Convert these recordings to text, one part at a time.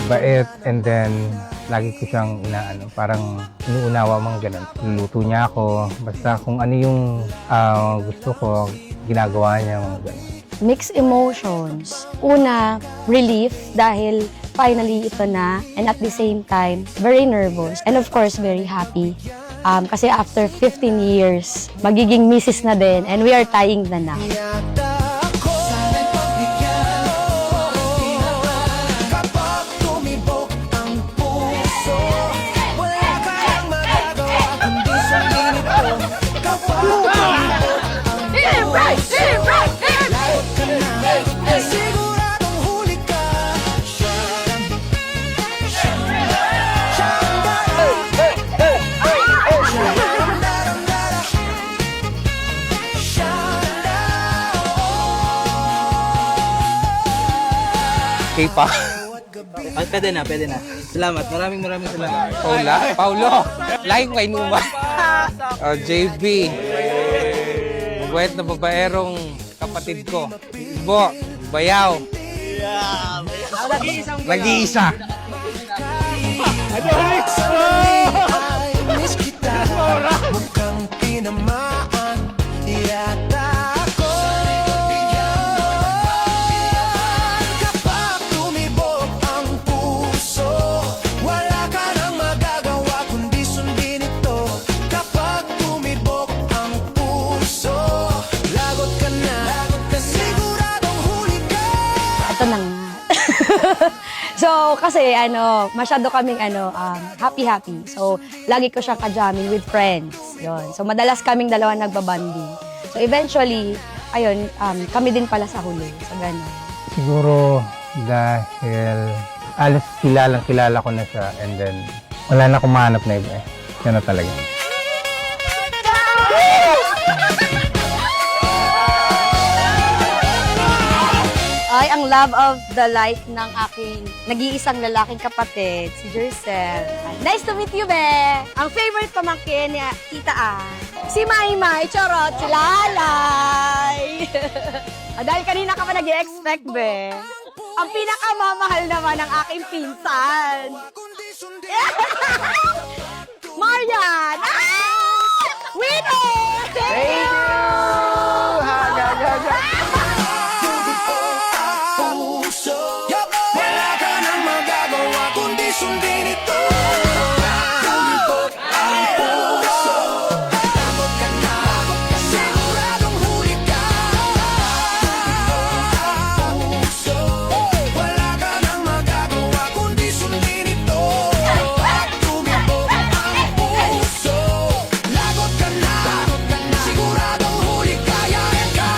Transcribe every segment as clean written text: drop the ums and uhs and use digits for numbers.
mabait, and then lagi ko siyang parang inuunawa mga ganun. Luluto niya ako, basta kung ano yung gusto ko, ginagawa niya mga ganun. Mixed emotions. Una, relief dahil finally ito na, and at the same time, very nervous and of course very happy. Kasi after 15 years, magiging misis na din and we are tying na na. Okay pa? Pwede na, pwede na. Salamat, maraming salamat. Paulo, like ko inuman. JB, mabait na babaerong kapatid ko. Ibo, bayaw. Nag-iisa. Mukhang tinamaan yata ako. Kapag tumibok ang puso, wala ka nang magagawa kundi sundin ito. Kapag tumibok ang puso, lagot ka na, siguradong huli ka. Ito na nga. So, kasi masyado kaming happy-happy. So, lagi ko siyang ka-jamming with friends. Yun. So, madalas kaming dalawa nagbabanding. So, eventually, ayun, kami din pala sa huli. So, gano'n. Siguro dahil alas kilala ko na siya, and then wala na akong mahanap na iba eh. Siya na talaga. Ay, ang love of the life ng aking nag-iisang lalaking kapatid, si Jercel. Nice to meet you, be! Ang favorite pamangkin niya, Tita Ann. Si Maymay, charot, si Lalay. Dahil kanina ka pa nag-i-expect, be. Ang pinakamamahal naman ng aking pinsan. Marian! Winner! Thank you! Wala ka nang magagawa kundi sundin ito. Tumibok ang puso, lagot ka na, siguradong huli ka. Tumibok ang puso, wala ka nang magagawa kundi sundin ito. Tumibok ang puso, lagot ka na, siguradong huli ka. Yayan ka.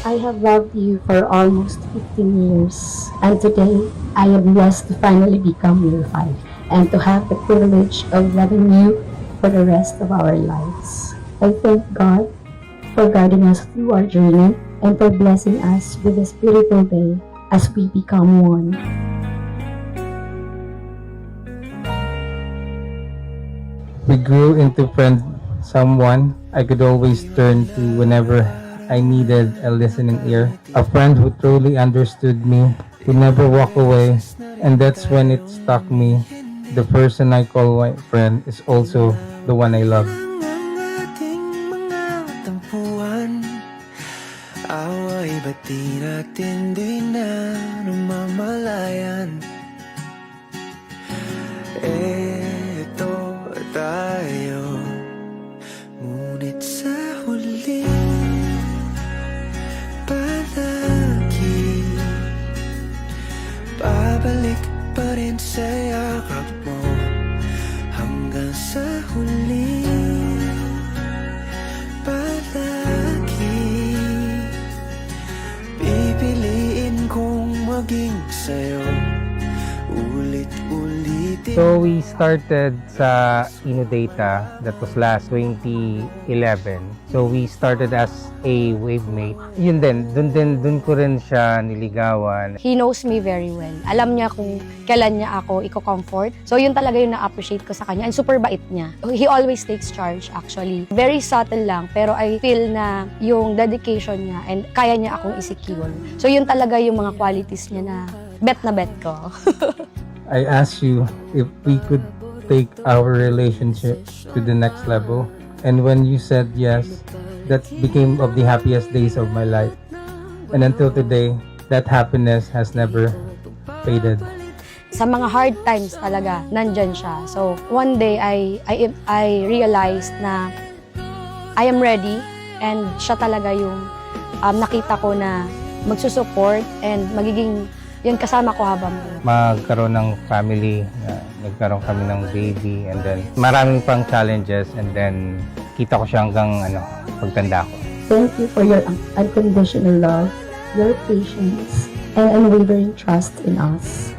I have loved you for almost 15 years, and today I am blessed to finally become your wife and to have the privilege of loving you for the rest of our lives. I thank God for guiding us through our journey and for blessing us with this beautiful day as we become one. We grew into someone I could always turn to whenever I needed a listening ear. A friend who truly understood me, who never walked away, and that's when it struck me. The person I call my friend is also the one I love. Ang ating mga tampuhan, away ba't di natin di na namamalayan? Eto tayo, ngunit sa huli palagi babalik pa rin sa yakap mo hanggang sa huli. Palagi pipiliin kong maging sa'yo, ulit-ulitin So we started sa Inudata, that was last 2011. So we started as a wave mate. Yun din, dun ko rin siya niligawan. He knows me very well. Alam niya kung kailan niya ako i-comfort. So yun talaga yung na-appreciate ko sa kanya. And super bait niya. He always takes charge actually. Very subtle lang, pero I feel na yung dedication niya and kaya niya akong i-secure. So yun talaga yung mga qualities niya na bet ko. I asked you if we could take our relationship to the next level. And when you said yes, that became of the happiest days of my life. And until today, that happiness has never faded. Sa mga hard times talaga, nandyan siya. So, one day, I realized na I am ready and siya talaga yung nakita ko na magsusupport and magiging yun kasama ko habang Magkaroon ng family, nagkaroon kami ng baby, and then maraming pang challenges, and then kita ko siya hanggang pagtanda ko. Thank you for your unconditional love, your patience, and unwavering trust in us.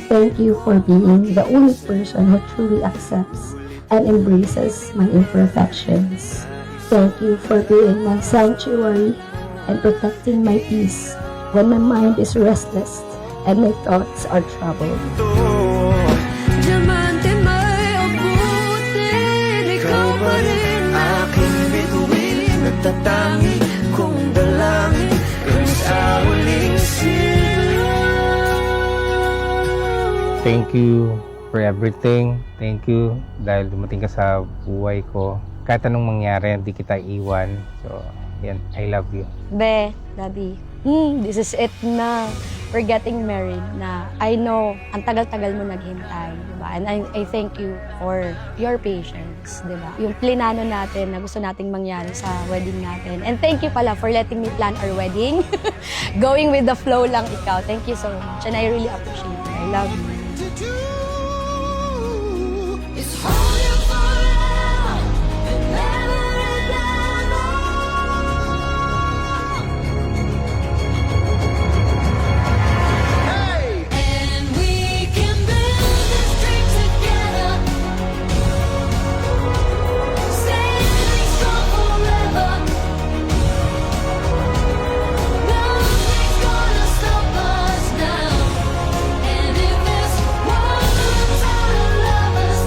Thank you for being the only person who truly accepts and embraces my imperfections. Thank you for being my sanctuary and protecting my peace when my mind is restless and my thoughts are troubled. Diamante may abutin, ikaw pa rin aking bituin. Nagtatangi kong dalangin kung sa huling sigaw. Thank you for everything. Thank you dahil dumating ka sa buhay ko. Kahit anong mangyari, hindi kita iwan. So, yan, I love you. Be, Daddy, this is it na. We're getting married na. I know, ang tagal-tagal mo naghintay, diba? And I thank you for your patience, diba? Yung plinano natin na gusto nating mangyari sa wedding natin. And thank you pala for letting me plan our wedding. Going with the flow lang ikaw. Thank you so much. And I really appreciate it. I love you. It's holding forever and never and we can build this dream together, standing strong forever. Nothing's gonna stop us now. And if this world runs out of lovers,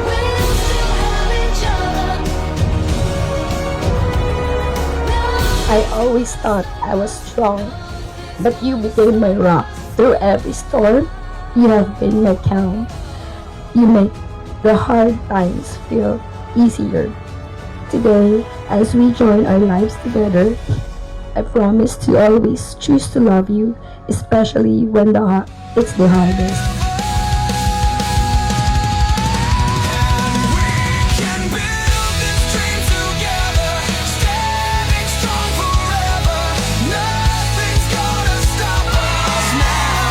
we'll still have each other. I always thought I was strong, but you became my rock. Through every storm, you have been my calm. You make the hard times feel easier. Today, as we join our lives together, I promise to always choose to love you, especially when it's the hardest. Can build this dream together, standing strong forever. Nothing's gonna stop us now.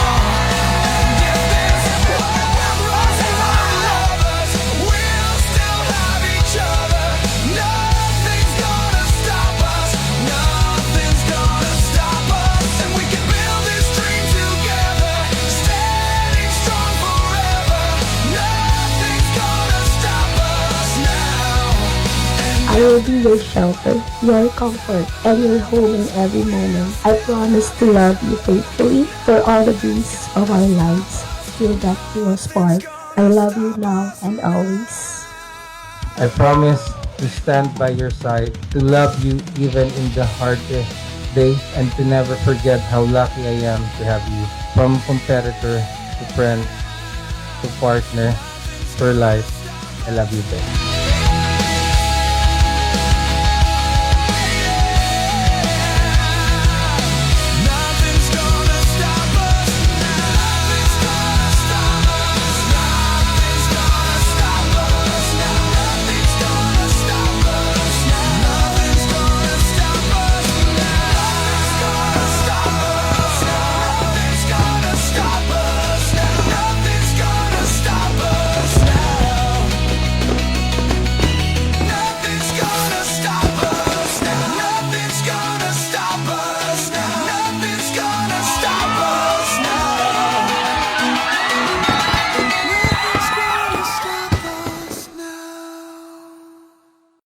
And if this world runs out of lovers, we'll still have each other. Nothing's gonna stop us. Nothing's gonna stop us. And we can build this dream together, standing strong forever. Nothing's gonna stop us now. I will be your shelter, your comfort, and your home in every moment. I promise to love you faithfully for all the days of our lives. Till that pure spark. I love you now and always. I promise to stand by your side, to love you even in the hardest days, and to never forget how lucky I am to have you. From competitor to friend to partner for life, I love you, babe.